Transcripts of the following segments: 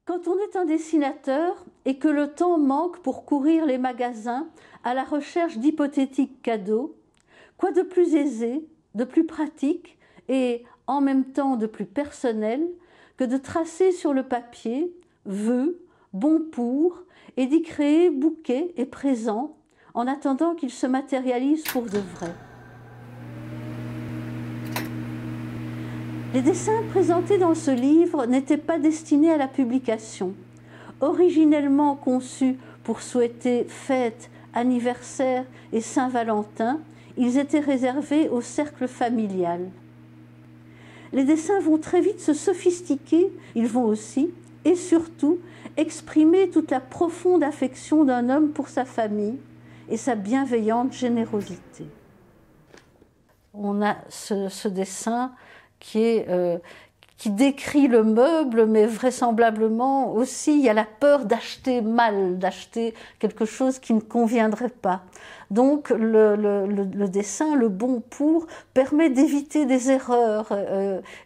Quand on est un dessinateur et que le temps manque pour courir les magasins à la recherche d'hypothétiques cadeaux, quoi de plus aisé, de plus pratique et en même temps de plus personnel que de tracer sur le papier vœux, bons pour et d'y créer bouquets et présents en attendant qu'ils se matérialisent pour de vrai. Les dessins présentés dans ce livre n'étaient pas destinés à la publication. Originellement conçus pour souhaiter fêtes, anniversaires et Saint-Valentin, ils étaient réservés au cercle familial. Les dessins vont très vite se sophistiquer, ils vont aussi, et surtout, exprimer toute la profonde affection d'un homme pour sa famille et sa bienveillante générosité. On a ce dessin qui décrit le meuble, mais vraisemblablement aussi il y a la peur d'acheter mal, d'acheter quelque chose qui ne conviendrait pas. Donc le dessin, le bon pour, permet d'éviter des erreurs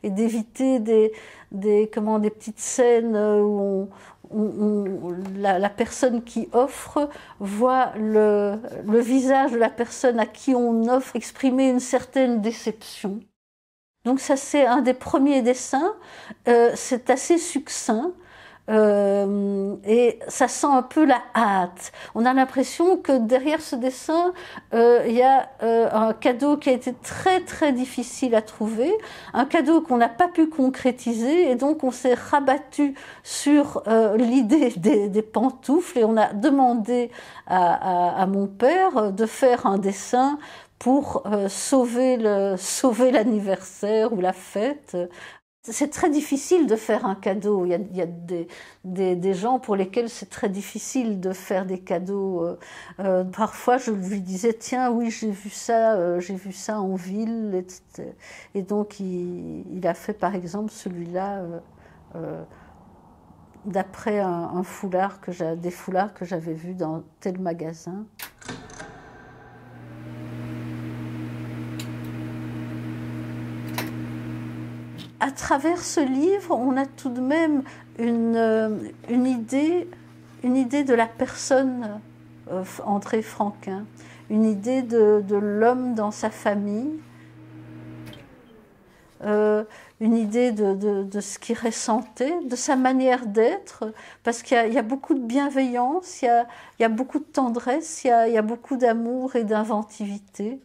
et d'éviter des petites scènes où la personne qui offre voit le visage de la personne à qui on offre exprimer une certaine déception. Donc ça, c'est un des premiers dessins, c'est assez succinct et ça sent un peu la hâte. On a l'impression que derrière ce dessin, il y a un cadeau qui a été très très difficile à trouver, un cadeau qu'on n'a pas pu concrétiser et donc on s'est rabattu sur l'idée des pantoufles et on a demandé à mon père de faire un dessin pour sauver l'anniversaire ou la fête. C'est très difficile de faire un cadeau. Il y a des gens pour lesquels c'est très difficile de faire des cadeaux. Parfois, je lui disais, tiens, oui, j'ai vu ça en ville. Etc. Et donc, il a fait, par exemple, celui-là d'après des foulards que j'avais vus dans tel magasin. À travers ce livre, on a tout de même une idée de la personne André Franquin, une idée de l'homme dans sa famille, une idée de ce qu'il ressentait, de sa manière d'être, parce qu'il y a beaucoup de bienveillance, il y a beaucoup de tendresse, il y a beaucoup d'amour et d'inventivité.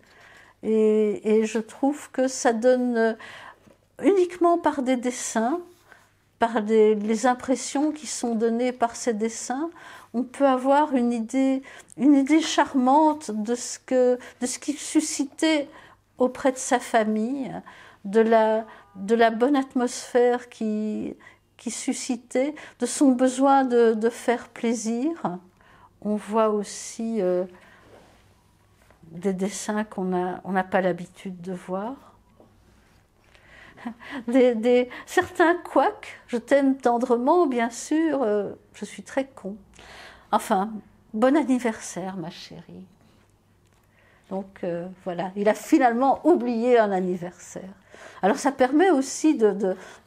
Et je trouve que ça donne uniquement par des dessins, par les impressions qui sont données par ces dessins, on peut avoir une idée charmante de ce qu'il suscitait auprès de sa famille, de la bonne atmosphère qui suscitait, de son besoin de faire plaisir. On voit aussi des dessins qu'on n'a pas l'habitude de voir. Certains couacs, je t'aime tendrement, bien sûr, je suis très con. Enfin, bon anniversaire, ma chérie. Donc voilà, il a finalement oublié un anniversaire. Alors ça permet aussi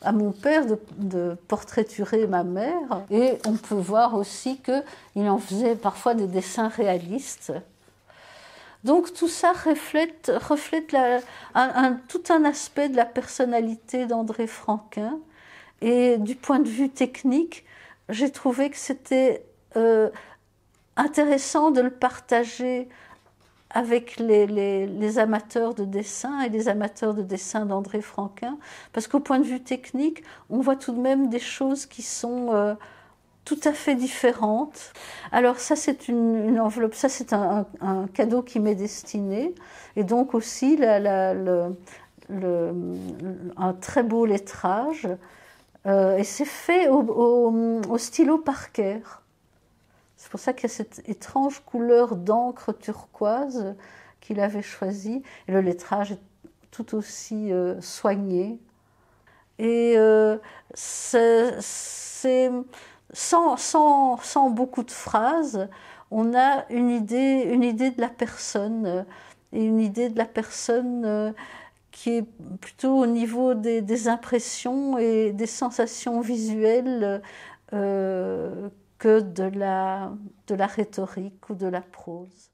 à mon père de portraiturer ma mère. Et on peut voir aussi qu'il en faisait parfois des dessins réalistes. Donc tout ça reflète tout un aspect de la personnalité d'André Franquin. Et du point de vue technique, j'ai trouvé que c'était intéressant de le partager avec les amateurs de dessin et les amateurs de dessin d'André Franquin, parce qu'au point de vue technique, on voit tout de même des choses qui sont tout à fait différentes. Alors ça, c'est une enveloppe, ça c'est un cadeau qui m'est destiné, et donc aussi un très beau lettrage, et c'est fait au stylo Parker. C'est pour ça qu'il y a cette étrange couleur d'encre turquoise qu'il avait choisie, et le lettrage est tout aussi soigné. Et c'est sans beaucoup de phrases, on a une idée de la personne, et une idée de la personne qui est plutôt au niveau des impressions et des sensations visuelles que de la rhétorique ou de la prose.